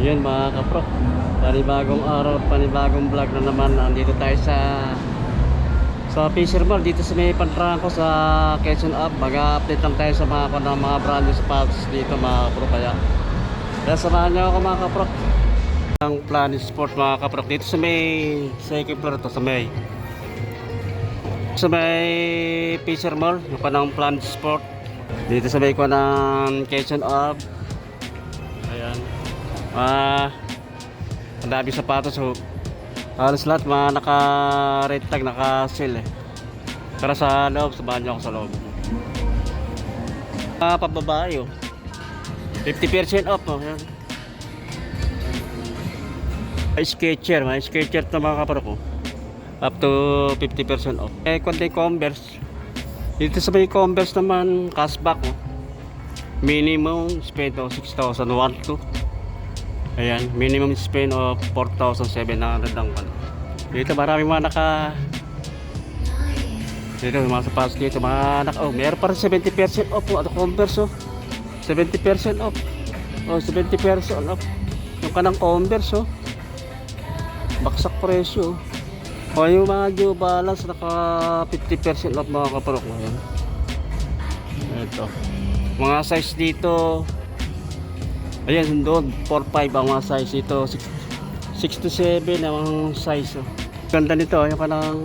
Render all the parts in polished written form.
Yun mga kapro, panibagong araw at panibagong vlog na naman. Andito tayo sa Fisher Mall dito sa may Pantrangco sa Quezon Ave. Mag-update lang tayo sa mga brand new spots dito mga kapro. Kaya samahan nyo ako mga kapro. Ang Planet Sport mga kapro dito sa may second floor to, sa may Fisher Mall, yung panang Planet Sport dito sa may ko ng Quezon Ave. Ayan. Ang dami sapatos, so halos lahat mga naka-red tag, naka-sale eh. Tara sa loob, samahan nyo ako sa loob. Pababae oh, 50% off oh. Ayan. May Skechers na mga kaparo ko, up to 50% off. Kundi Converse dito sa may Converse naman, cashback oh. Minimum spend of 6,001 to. Ayan, minimum spend of 4,700 lang pala. Dito maraming mga dito mga sapatos dito, meron pa rin 70% off po. Converse oh, 70% off. Oh, 70% off. Yung kanang Converse oh, baksak presyo. O yung mga New Balance naka 50% off mga kaparok. Ayan. Ito. Mga size dito, ayan doon, 4-5 ang mga size dito, 6 to 7 ang size oh. Ganda nito, yung kanang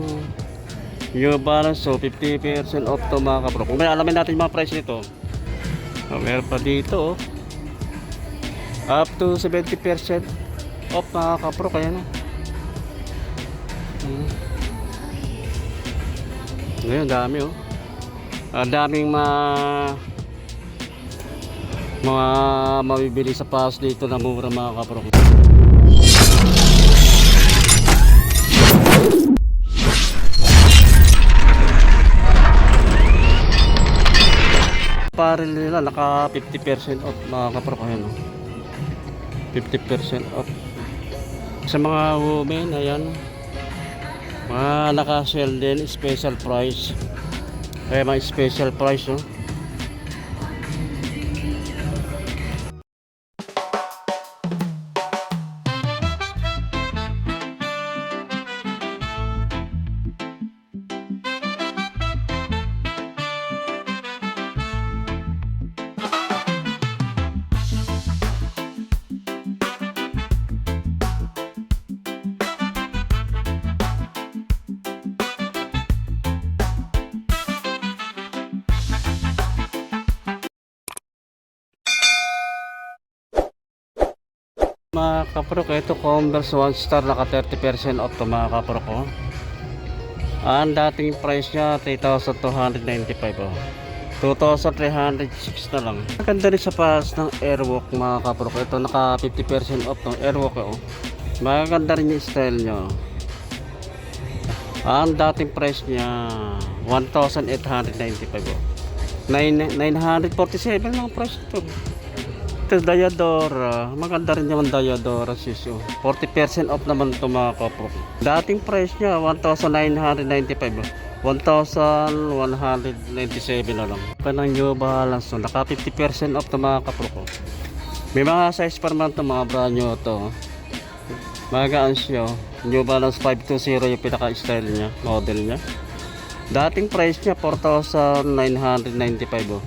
New Balance so 50% off to mga kapro. Kung may alamin natin yung mga price nito, meron pa dito up to 70% off mga kapro. Kaya na ngayon dami oh, daming mga mabibili sa pass dito na mura mga kapro. Paril nila naka 50% off mga kapro. Ayan oh, 50% off sa mga women. Ayan, mga naka-sale din, special price. Kaya mga special price oh. Mga kapro ko, ito Converse 1 star naka 30% off to mga kapro ko. Ang dating price nya 3,295 oh, 2,306 na lang. Maganda rin sa pass ng Airwalk mga kapro ko. Ito naka 50% off ng Airwalk oh. Maganda rin yung style nya. Ang dating price nya 1,895 oh, 947 lang price ito. Ito Diadora, maganda rin yung Diadora sis oh. 40% off naman ito mga kapro. Dating price nya 1,995 oh, 1,197 na lang. Kanang New Balance oh, naka 50% off ito mga kapro ko. May mga size pa naman ito, mga brand new ito. Magaan siya oh. New Balance 520 yung pinaka style nya, model nya. Dating price nya 4,995 oh,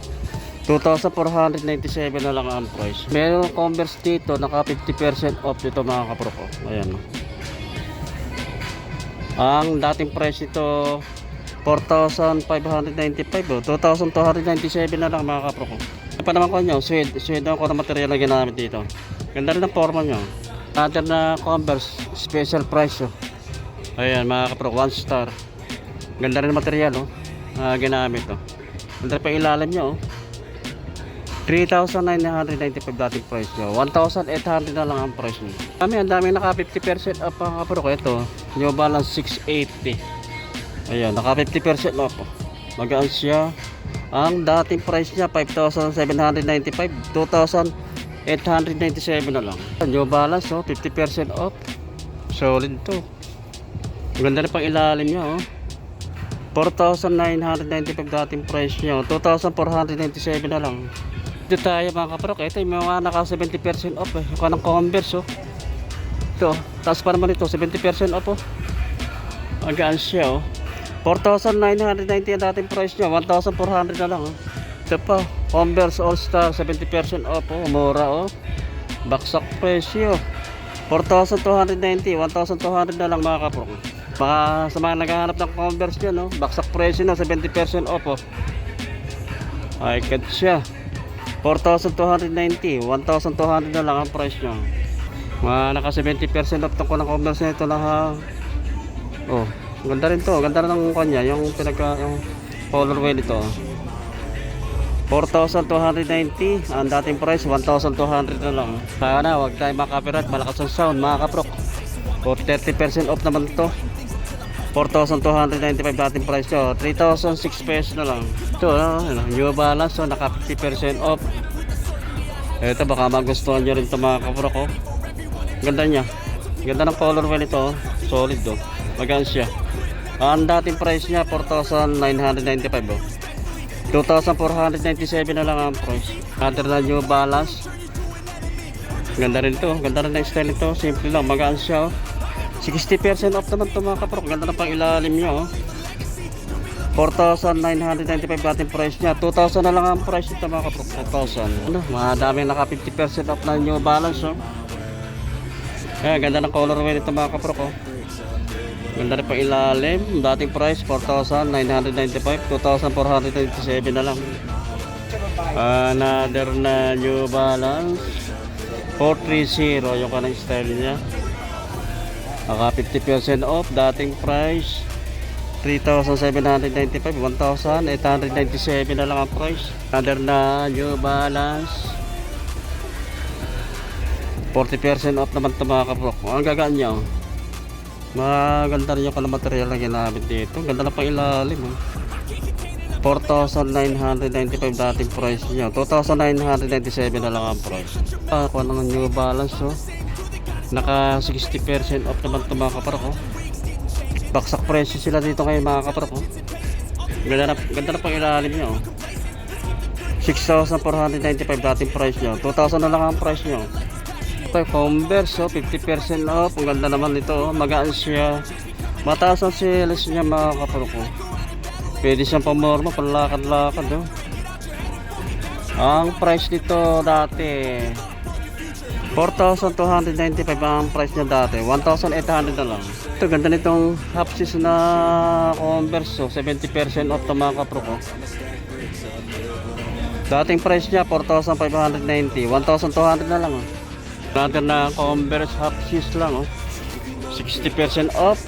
2,497 na lang ang price. Meron Converse dito naka 50% off dito mga kapro ko. Ayan. Ang dating price nito 4,595 oh, 2,297 na lang mga kapro ko. Ano pa naman ko nyo, suede ako na material na ginamit dito. Ganda rin ang forma nyo. Natin na Converse special price oh. Ayan mga kapro, 1 star. Ganda rin ang material oh, ginamit oh. Ganda pa ilalim nyo oh, 3,995 dating price nyo, 1,800 na lang ang price nyo. Ang dami naka 50% off ang kapro ko. Ito New Balance 680. Ayan, naka 50% off. Magaan siya. Ang dating price nya 5,795, 2,897 na lang. New Balance oh, 50% off. Solid to. Maganda rin pang ilalim nya oh, 4,995 dating price nyo, 2,497 na lang. Dito tayo mga kaprok. Ito yung mga naka 70% off eh. Yung kanang Converse oh. Ito, taas pa naman ito, 70% off oh. Magaan siya oh. 4,990 ang dating price niya, 1,400 na lang oh. Ito pa, Converse All Star 70% off oh, mura oh. Baksak presyo 4,290, 1,200 na lang mga kaprok. Baka sa mga naghahanap ng Converse dyan no? Baksak presyo na 70% off oh. Ay cut siya 4,290, 1,200 na lang ang price nyo. Mga naka 70% off ko ng Converse nito na ha. Oh, ganda rin to, ganda rin ng kanya, yung yung colorway nito 4,290 ang dating price, 1,200 na lang. Sana wag tayo makapirate, malakas ang sound mga kaprok. 30% off naman to, 4,295 dating price nyo, 3,006 pesos na lang. Ito New Balance so, naka 50% off. Ito baka magustuhan nyo rin ito mga kaprok oh. Ganda nya, ganda ng colorway nito oh. Solid oh, magaan siya. Ang dating price nya 4,995 oh. 2,497 na lang ang price. Other na New Balance. Ganda rin to, ganda rin ang style nito, simple lang, magaan siya oh. 60% off naman ito mga kaprok. Ganda na pang ilalim nyo oh. 4,995 dating price nya, 2,000 na lang ang price nito mga kaprok. 2,000 ano, madaming naka 50% off na New Balance oh. Ganda ng colorway nito mga kaprok oh. Ganda rin pang ilalim. Dating price 4,995, 2,497 na lang. Another na New Balance 430 yung kanang style niya. Naka 50% off, dating price 3,795, 1,897 na lang ang price. Another na New Balance 40% off naman ito mga kaprok. Ang gagaan niya oh. Maganda rin yung kanang material na ginamit dito. Ganda na pang ilalim oh. 4,995 dating price niya, 2,997 na lang ang price. Ako ng New Balance oh. Naka 60% off naman ito mga kaprok oh. Baksak presyo sila dito ngayon mga kaprok oh. Ganda na pang ilalim niya oh. 6,495 dating price niya, 2,000 na lang ang price niya oh. Ito Converse oh, 50% off. Ang ganda naman nito oh. Magaan siya, mataas ang sales niya mga kaprok oh. Pwede siyang pamorma, panlakad-lakad oh. Ang price nito dati 4,295 ang price niya dati, 1,800 na lang. Ito ganda nitong half sis na Converse oh, 70% off to mga kaprok oh. Dating price niya 4,590, 1,200 na lang oh. Another na Converse half sis lang oh, 60% off.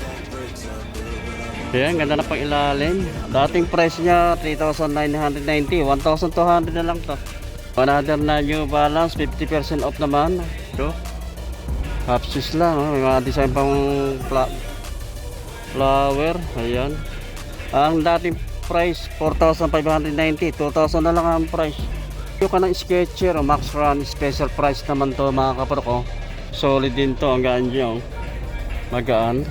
Ayan, ganda na pang ilalim. Dating price niya 3,990, 1,200 na lang to. Another na New Balance 50% off naman. Ito half sis lang oh. May mga design pang flower. Ayan. Ang dating price 4,590, 2,000 na lang ang price. Yung kanang Skechers Max Run special price naman to mga kaprok oh. Solid din to, ang gaan nyo oh. Magaan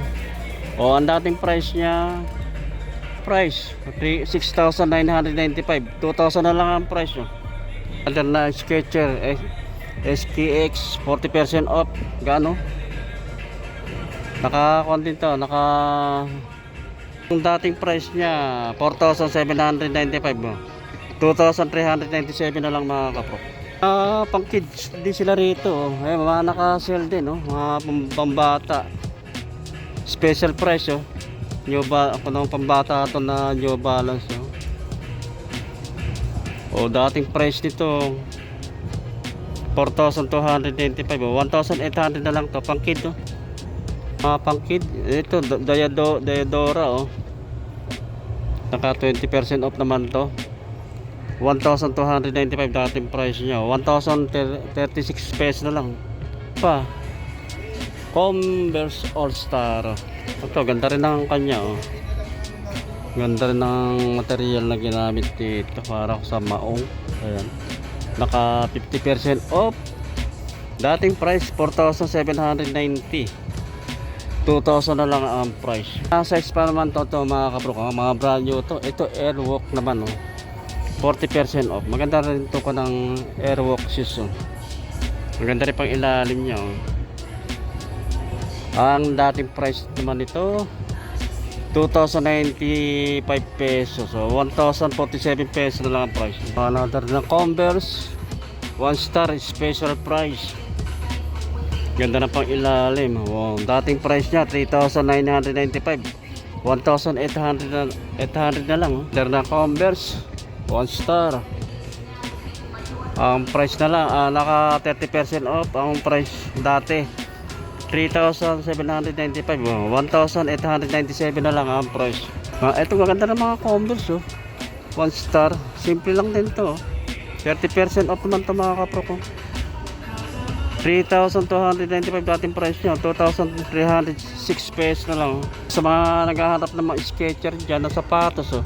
oh. Ang dating price nya 6,995, 2,000 na lang ang price oh. Other na Skechers SKX 40% off. Gaano? Naka-content to, yung dating price nya 4,795 mo. 2,397 na lang mga kaprok. Pang kids din sila rito oh. Mga naka-sale din oh. Mga pambata. Special price oh. Ako nang pambata ito na New Balance oh. Dating price nito 4,295 oh. 1,800 na lang to pang kid oh. Pang kid ito Diadora oh. Naka 20% off naman to, 1,295 dating price niya, 1,036 pesos na lang pa. Converse All Star ito, ganda rin ang kanya oh. Ganda rin ng material na ginamit dito para sa maong. Ayan, naka 50% off. Dating price 4,790, 2,000 na lang ang price. Size pa naman to mga kabrok, mga brand new to. Ito Airwalk naman oh. 40% off. Maganda rin ito ka ng airwalk shoes. Oh. Maganda rin pang ilalim niya. Oh. Ang dating price naman nito 2,095 pesos. So 1,047 pesos na lang ang price. Another na Converse 1 star special price. Ganda na pang ilalim. Wow. Dating price niya 3,995. 1,800 na lang. Another na Converse 1 star. Ang price na lang naka 30% off. Ang price dati 3,795, 1,897 na lang ang price. Ito maganda ng mga Converse. 1 star, simple lang din to. 30% off naman to mga kapro ko. 3,295 dating price nyo, 2,306 pesos na lang. Sa mga naghahanap ng mga Skechers dyan na sapatos,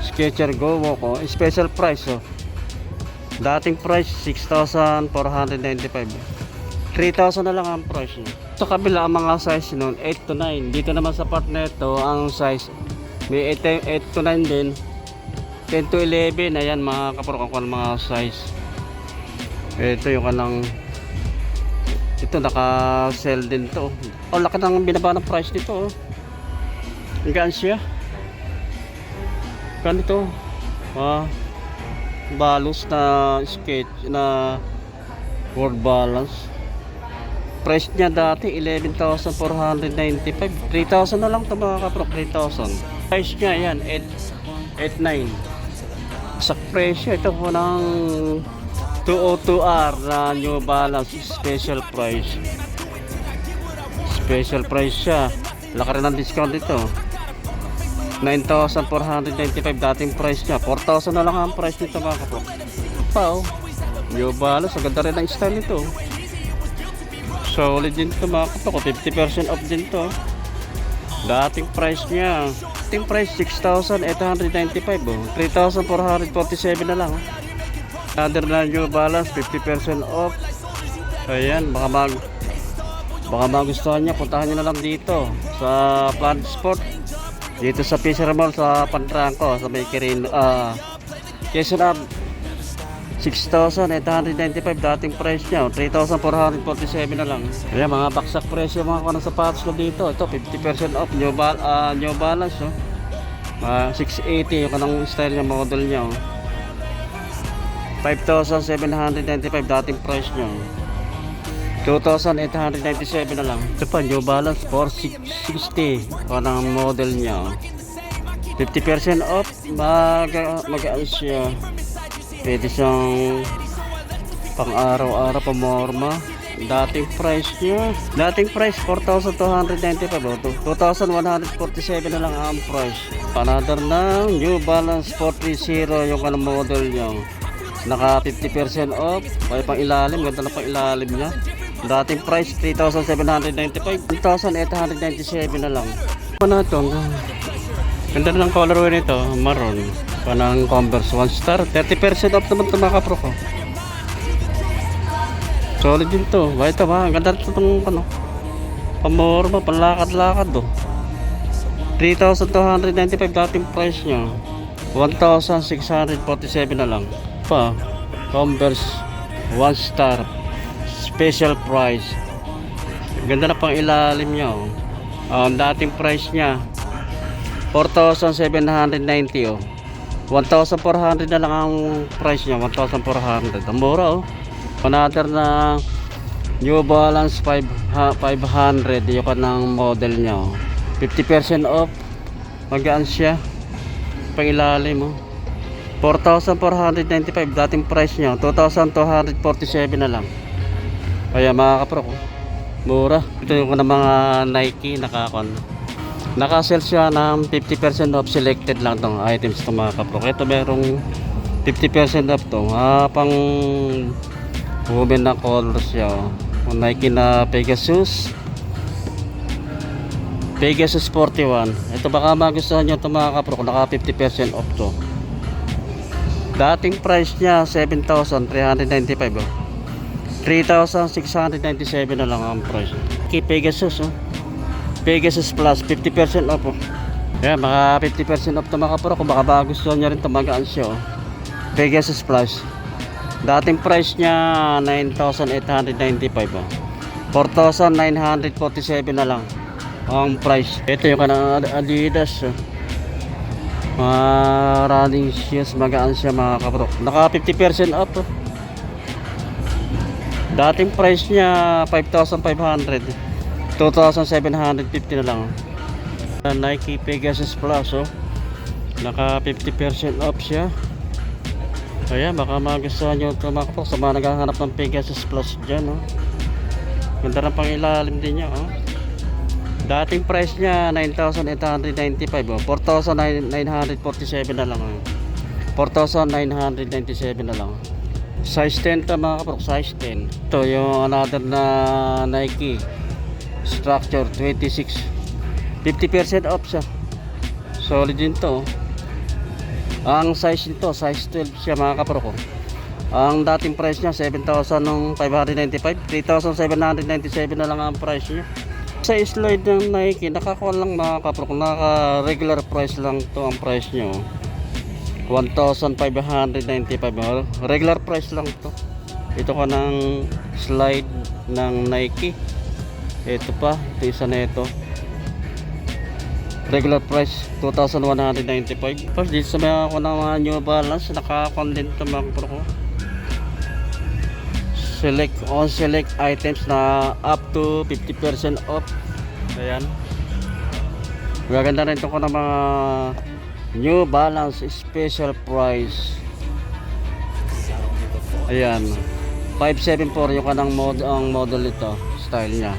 Skechers Go Walk, special price. Dating price 6,495. 3,000 na lang ang price niya. Sa kabila ang mga size noon 8 to 9. Dito naman sa part na ito ang size may 8 to 9 din. 10 to 11. Ayan mga kapurok ang mga size. Ito yung kanang ito naka sell din to. Oh, laki ng binaba ng price nito. Hanggang siya. Ganito. Balos na sketch na word balance. Price niya dati 11,495. 3,000 na lang ito mga kaprok. 3,000. Price niya yan 8,900. Sa presyo ito po ng 202R na New Balance special price. Special price siya. Laki rin ang discount ito. 9,495 dating price niya. 4,000 na lang ang price nito mga kaprok. New Balance. Ang ganda rin ang style nito. Solid din to mga kapako, 50% off din to. Dating price niya, dating price 6,895 3,447 na lang. Another na New Balance 50% off. Ayan, baka magustuhan niya, puntahan niyo na lang dito sa Planet Sport. Dito sa Fisher Mall sa Pantrangco, sa may Quezon Ave. 6,895 dating price niya, 3,447 na lang. Ayan, mga baksak presyo mga kanang sapatos na dito. Ito 50% off New Balance 680 yung kanang style niya, model niya. 5,795 dating price niya. 2,897 na lang. Ito pa New Balance 460 kanang model niya. 50% off, mag-aan siya. Pwede siyang pang araw-araw pamorma. Dating price niya, 4,295, 2,147 na lang ang price. Another na New Balance 430 yung kanang model niya. Naka 50% off. May pang ilalim, ganda na pang ilalim niya. Dating price 3,795, 1,897 na lang. Ano ito? Ganda na ng colorway nito, maroon. Panang Converse 1 star, 30% off naman ito mga kapro ko. Solid din to. Ito ba? Ang ganda ito itong pamorma, panlakad-lakad 3,295 dating price niya. 1,647 na lang. Converse 1 star special price. Ganda na pang ilalim niya. Ang dating price niya 4,790 1,400 na lang ang price niya. 1,400. Ang mura Another na New Balance 500 yung kanang model niya 50% off. Magaan siya. Pangilalim 4,495 dating price niya. 2,247 na lang. Kaya mga kapro mura. Ito yung mga Nike naka-sell siya ng 50% off. Selected lang tong items to mga kapro. Ito merong 50% off to. Pang women na colors siya. Nike na Pegasus 41. Ito baka magustuhan nyo ito mga kapro. Naka 50% off to. Dating price niya 7,395 3,697 na lang ang price. Kay Pegasus Pegasus Plus 50% off Ayan, mga 50% off to mga kapro. Kung baka gusto nyo rin tumagaan siya. Oh. Pegasus Plus. Dating price niya 9,895. Oh. 4,947 na lang ang price. Ito yung kanang Adidas. Oh. Mga running shoes. Magaan siya mga kapro. Naka 50% off. Oh. Dating price niya 5,500. 2,750 na lang. Oh. Nike Pegasus Plus, oh. Naka 50% off siya. Kaya baka magustuhan nyo ito mga kapok sa mga naghahanap ng Pegasus Plus dyan, oh. Ganda ng pangilalim din niya, oh. Dating price niya 9,895, oh. 4,947 na lang, oh. 4,997 na lang. Size 10 to mga kapok, size 10. Ito yung another na Nike Structure 26. 50% off siya. Solid din to. Ang size nito, size 12 siya mga kapro ko. Ang dating price niya 7,595, 3,797 na lang ang price niya. Sa slide ng Nike, nakakuha lang mga kapro ko. Naka regular price lang to ang price niya. 1,595. Regular price lang to. Ito ka ng slide ng Nike. Ito pa, ito isa na ito. Regular price 2,195. Tapos dito sa mga ako ng mga New Balance, naka-content to mga kapro ko. Select items na up to 50% off. Ayan. Magaganda rin ito ko ng mga New Balance special price. Ayan. 574 yung kanang ang model nito, style niya.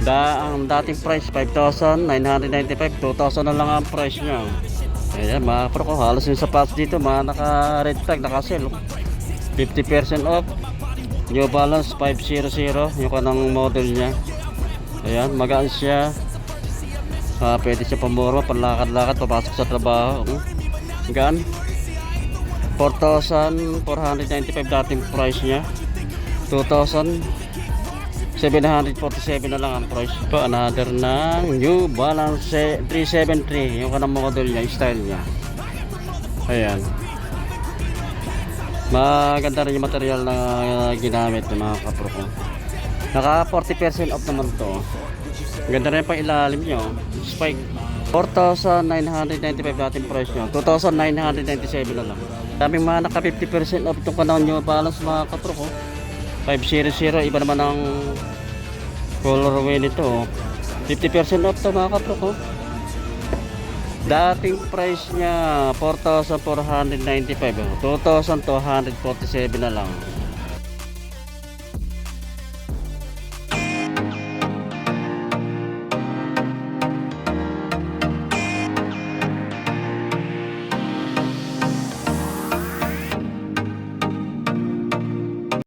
Ang dating price 5,995, 2,000 na lang ang price niya. Ayan mga kapro ko, halos yung sapatos dito mga naka red tag, naka sale. 50% off. New Balance 500 yung kanang model niya. Ayan, magaan siya. Pwede siya pamura, panlakad-lakad, papasok sa trabaho. Gaan. 4,495 dating price niya. 2,747 na lang ang price. Ito another ng New Balance 373 yung kanang model niya, style niya. Ayan, maganda rin yung material na ginamit ng mga kapro ko. Naka 40% off naman to. Ganda rin pa ilalim nyo, spike. 4,995 dating price nyo, 2,997 na lang. Daming mga naka 50% off itong kanang New Balance mga kapro ko. 500, iba naman ang colorway nito. 50% off to mga kapro ko. Dating price niya 4,495, 2,247 na lang.